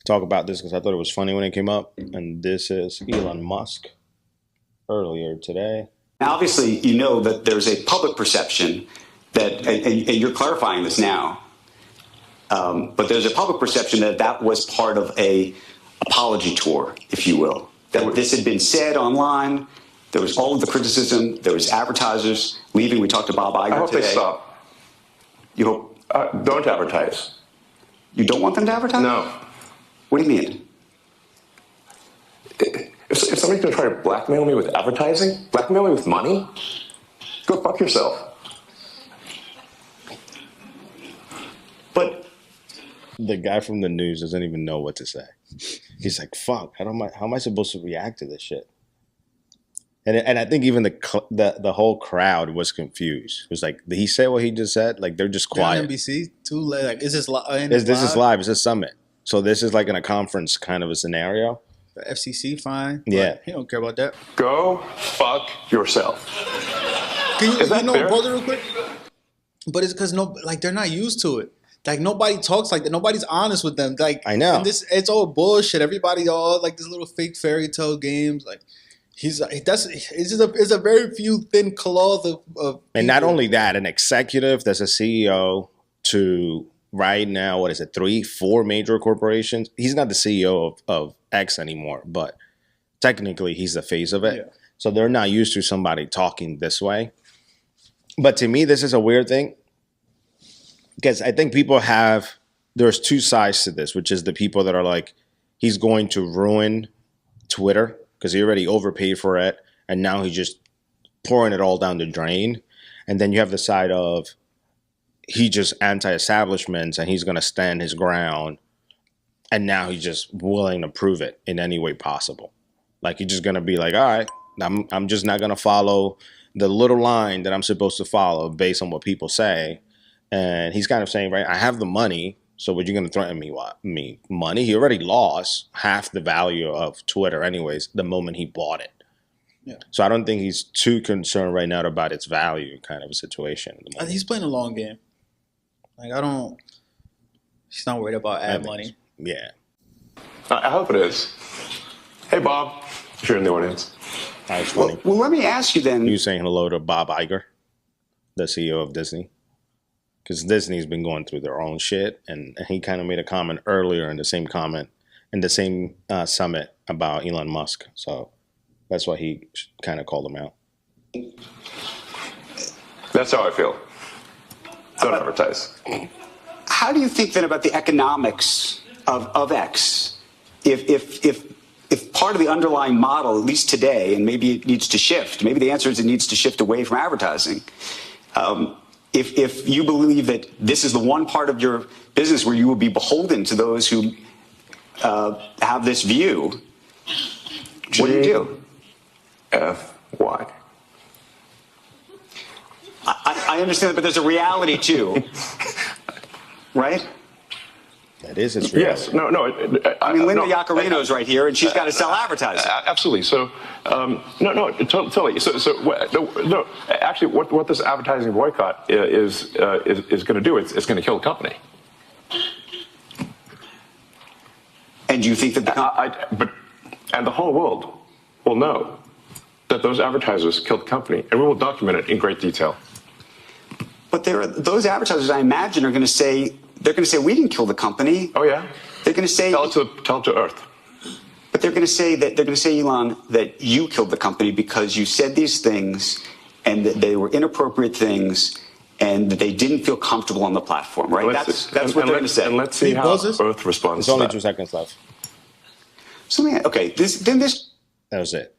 talk about this because I thought it was funny when it came up. And this is Elon Musk earlier today. Now, obviously, you know that there's a public perception that, and you're clarifying this now, but there's a public perception that that was part of a apology tour, if you will. That this had been said online. There was all of the criticism. There was advertisers leaving. We talked to Bob Iger today. I hope they stop. You hope? Don't advertise. You don't want them to advertise? No. What do you mean? If somebody's going to try to blackmail me with advertising, blackmail me with money, go fuck yourself. But the guy from the news doesn't even know what to say. He's like, "Fuck! How am I supposed to react to this shit?" And I think even the whole crowd was confused. It was like, did he say what he just said? Like they're just quiet. On NBC too late. Like, is this live? This is live. It's a summit. So this is like in a conference kind of a scenario. The FCC, fine. Yeah, he don't care about that. Go fuck yourself. Can you, Is that fair? Pause it real quick? But it's because they're not used to it. Like nobody talks like that. Nobody's honest with them. Like I know. And it's all bullshit. Everybody all like this little fake fairy tale games. Like it's a very few thin cloth of and not only that, an executive that's a CEO to right now, what is it, 3-4 major corporations? He's not the CEO of X anymore, but technically he's the face of it. Yeah. So they're not used to somebody talking this way. But to me, this is a weird thing because I think there's two sides to this, which is the people that are like, he's going to ruin Twitter because he already overpaid for it. And now he's just pouring it all down the drain. And then you have the side of, he just anti-establishments and he's going to stand his ground. And now he's just willing to prove it in any way possible. Like he's just going to be like, all right, I'm just not going to follow the little line that I'm supposed to follow based on what people say. And he's kind of saying, right, I have the money. So what, you're going to threaten me? What? Me money? He already lost half the value of Twitter anyways, the moment he bought it. Yeah. So I don't think he's too concerned right now about its value kind of a situation. He's playing a long game. Like, he's not worried about ad money. Yeah. I hope it is. Hey, Bob, if you're in the audience. Well, let me ask you then. You saying hello to Bob Iger, the CEO of Disney? Because Disney's been going through their own shit. And he kind of made a comment earlier in the same summit about Elon Musk. So that's why he kind of called him out. That's how I feel. Don't advertise. How do you think then about the economics of X? If part of the underlying model, at least today, and maybe it needs to shift, maybe the answer is it needs to shift away from advertising. If you believe that this is the one part of your business where you will be beholden to those who have this view, what do you do? F-Y. I understand that, but there's a reality too, right? That is its reality. Yes. No. I mean, Linda Yaccarino's right here, and she's got to sell advertising. Absolutely. So, totally. No. Actually, what this advertising boycott is going to do, it's going to kill the company. And do you think that and the whole world will know that those advertisers killed the company, and we will document it in great detail. But those advertisers, I imagine, are going to say, we didn't kill the company. Oh yeah. They're going to say, tell it to Earth. But they're going to say, Elon, that you killed the company because you said these things, and that they were inappropriate things, and that they didn't feel comfortable on the platform, right? That's what they're going to say. And let's see how Earth responds. It's only 2 seconds left. So okay, that was it.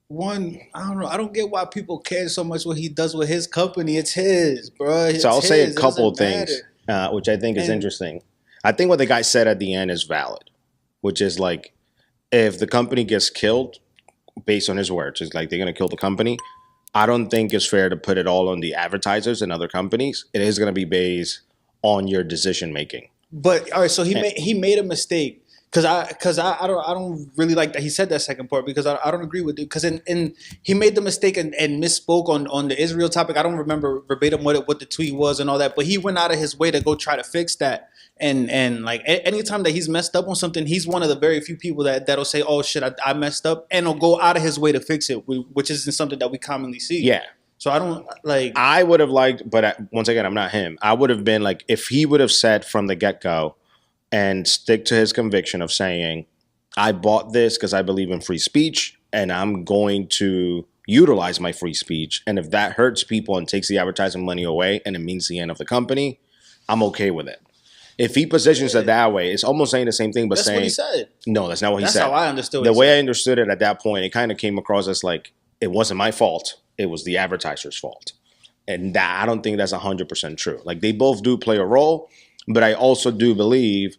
One, I don't know. I don't get why people care so much what he does with his company. It's his, bro. So I'll say a couple things, which I think is interesting. I think what the guy said at the end is valid, which is like, if the company gets killed, based on his words, it's like they're going to kill the company. I don't think it's fair to put it all on the advertisers and other companies. It is going to be based on your decision making. But all right, so he made a mistake. Because I don't really like that he said that second part, because I don't agree with it, because he made the mistake and misspoke on the Israel topic. I don't remember verbatim what the tweet was and all that, but he went out of his way to go try to fix that. And like anytime that he's messed up on something, he's one of the very few people that'll say, "Oh shit, I messed up," and will go out of his way to fix it, which isn't something that we commonly see. Yeah. So I don't like. I would have liked, but once again, I'm not him. I would have been like, if he would have said from the get-go and stick to his conviction of saying, I bought this because I believe in free speech and I'm going to utilize my free speech. And if that hurts people and takes the advertising money away and it means the end of the company, I'm okay with it. If he positions it that way, it's almost saying the same thing, but That's saying, what he said. no, that's not what he That's said. how I understood The what he way said. I understood it at that point, it kind of came across as like, it wasn't my fault. It was the advertiser's fault. And that, I don't think that's 100% true. Like, they both do play a role, but I also do believe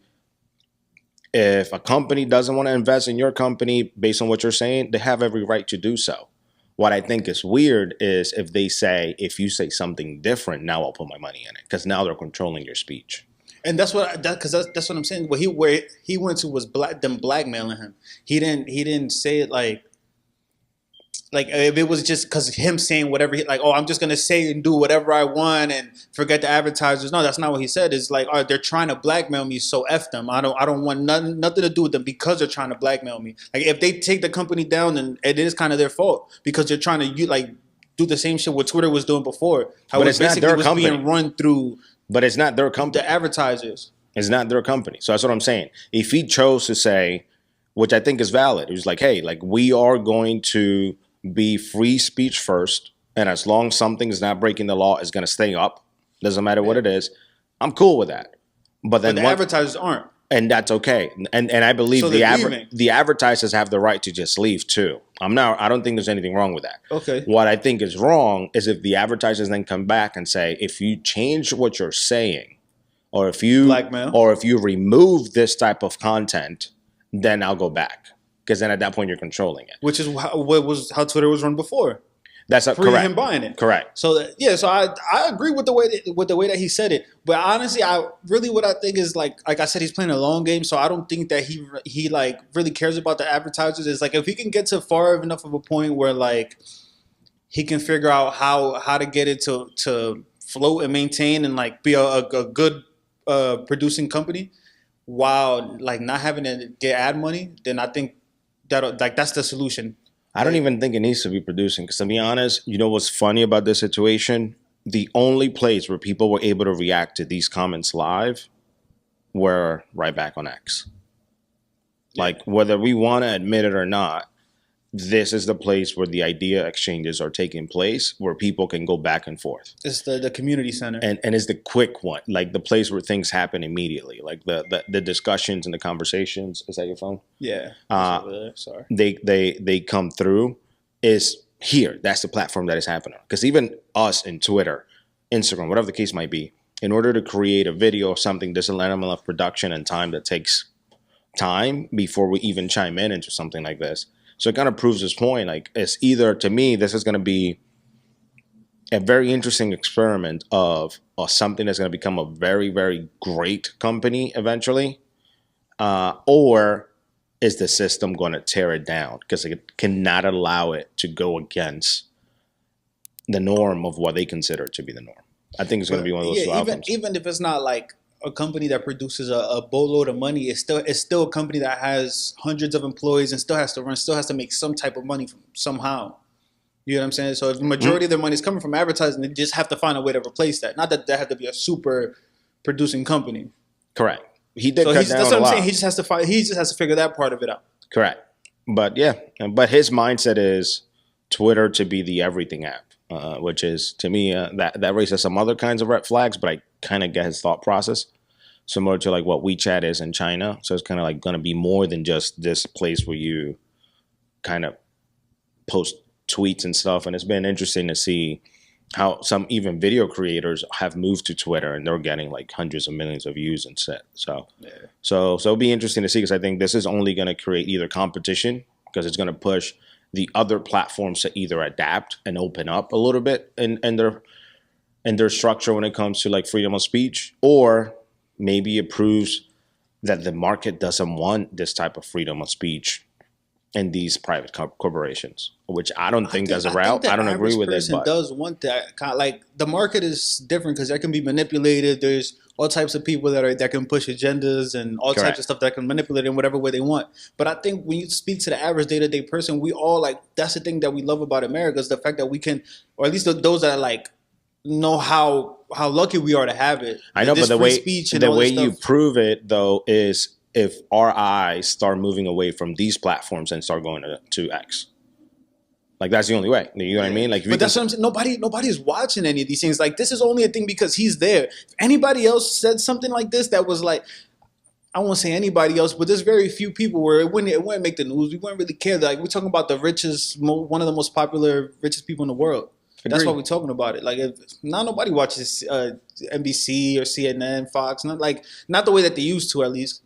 if a company doesn't want to invest in your company based on what you're saying, they have every right to do so. What I think is weird is if they say, if you say something different, now I'll put my money in it, because now they're controlling your speech. And that's what that's what I'm saying. Where he went to was them blackmailing him. He didn't say it like if it was just because him saying whatever, I'm just gonna say and do whatever I want and forget the advertisers. No, that's not what he said. It's like, all right, they're trying to blackmail me, so F them. I don't want nothing to do with them because they're trying to blackmail me. Like, if they take the company down, then it is kind of their fault because they're trying to do the same shit what Twitter was doing before. How But it it's not basically their was company. being run through But it's not their company. the advertisers. It's not their company. So that's what I'm saying. If he chose to say, which I think is valid, it was like, hey, like, we are going to be free speech first, and as long as something is not breaking the law, it's going to stay up. Doesn't matter what it is. I'm cool with that. But then But the advertisers aren't. and that's okay. And I believe So they're leaving. the advertisers have the right to just leave too. I don't think there's anything wrong with that. Okay. What I think is wrong is if the advertisers then come back and say, if you change what you're saying, or if you Blackmail. or if you remove this type of content, then I'll go back. Because then at that point you're controlling it. Which is how Twitter was run before. That's correct. Him buying it. Correct. So so I agree with the way that he said it. But honestly, what I think is like I said, he's playing a long game. So I don't think that he like really cares about the advertisers. It's like if he can get to far enough of a point where like he can figure out how to get it to float and maintain and like be a good producing company while like not having to get ad money, then I think that's the solution. I don't even think it needs to be producing, because to be honest, you know what's funny about this situation? The only place where people were able to react to these comments live were right back on X. Like, whether we want to admit it or not, this is the place where the idea exchanges are taking place, where people can go back and forth. It's the community center. And it's the quick one, like the place where things happen immediately, like the discussions and the conversations. Is that your phone? Yeah. Sorry. They come through is here. That's the platform that is happening. Because even us in Twitter, Instagram, whatever the case might be, in order to create a video or something, there's an element of production and time that takes time before we even chime in into something like this. So it kind of proves this point. Like, it's either, to me, this is going to be a very interesting experiment of something that's going to become a very, very great company eventually, or is the system going to tear it down because it cannot allow it to go against the norm of what they consider to be the norm. I think it's going to be one of those two outcomes. Even if it's not like a company that produces a boatload of money, it's still a company that has hundreds of employees and still has to make some type of money from somehow. You know what I'm saying? So if the majority of their money is coming from advertising, they just have to find a way to replace that. Not that they have to be a super producing company. Correct. He did So cut down that's a what I'm lot. saying. He just has to figure that part of it out. Correct. But yeah, but his mindset is Twitter to be the everything app, which is, to me, that raises some other kinds of red flags, but I kind of get his thought process. Similar to like what WeChat is in China. So it's kind of like going to be more than just this place where you kind of post tweets and stuff. And it's been interesting to see how some even video creators have moved to Twitter and they're getting like hundreds of millions of views and set. So it'll be interesting to see, because I think this is only going to create either competition, because it's going to push the other platforms to either adapt and open up a little bit in their structure when it comes to like freedom of speech, or maybe it proves that the market doesn't want this type of freedom of speech in these private corporations, which I don't think that's a route. I don't agree with it. But does want that kind of, like, the market is different because that can be manipulated. There's all types of people that can push agendas and all types of stuff that can manipulate in whatever way they want. But I think when you speak to the average day-to-day person, we all, like, that's the thing that we love about America is the fact that we can, or at least those that like know how lucky we are to have it. I know, but the way you prove it though is if our eyes start moving away from these platforms and start going to X. Like, that's the only way. You know what I mean? Like, but that's what I'm saying. Nobody's watching any of these things. Like, this is only a thing because he's there. If anybody else said something like this that was like, I won't say anybody else, but there's very few people where it wouldn't make the news. We wouldn't really care. Like, we're talking about the richest, one of the most popular, richest people in the world. Agreed. That's why we're talking about it. Like, now nobody watches NBC or CNN, Fox, not the way that they used to, at least.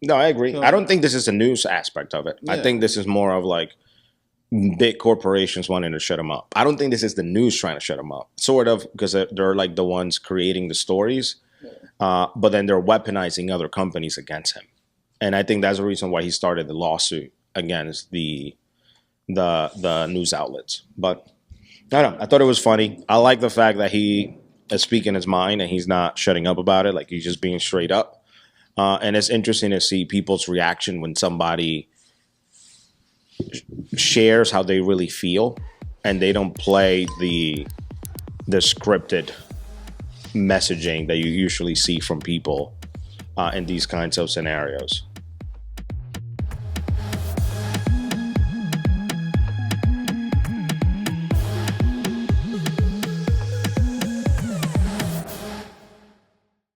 No, I agree. I don't think this is the news aspect of it. Yeah. I think this is more of like big corporations wanting to shut him up. I don't think this is the news trying to shut him up. Sort of, because they're like the ones creating the stories, but then they're weaponizing other companies against him. And I think that's the reason why he started the lawsuit against the news outlets. But I don't know. I thought it was funny. I like the fact that he is speaking his mind and he's not shutting up about it. Like, he's just being straight up. And it's interesting to see people's reaction when somebody shares how they really feel and they don't play the scripted messaging that you usually see from people in these kinds of scenarios.